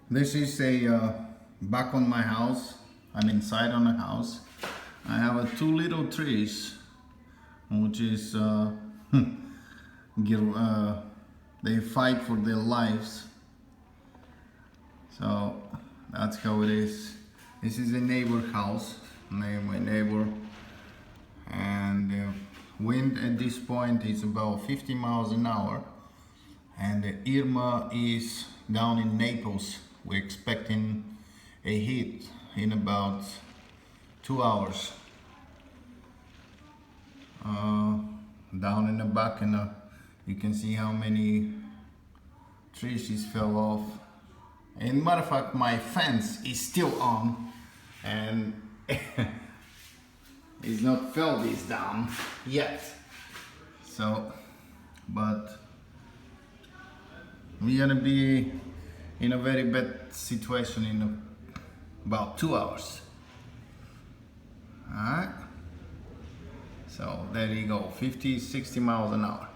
This is a back on my house. I'm inside on the house. I have two little trees, which is they fight for their lives. So that's how it is. This is a neighbor house, my neighbor, and the wind at this point is about 50 miles an hour. And the Irma is down in Naples. We're expecting a hit in about 2 hours. Down in the back, and you can see how many trees just fell off. And matter of fact, my fence is still on, and it's not fell this down yet. So, but we're gonna be in a very bad situation in about 2 hours. Alright, so there you go, 50-60 miles an hour.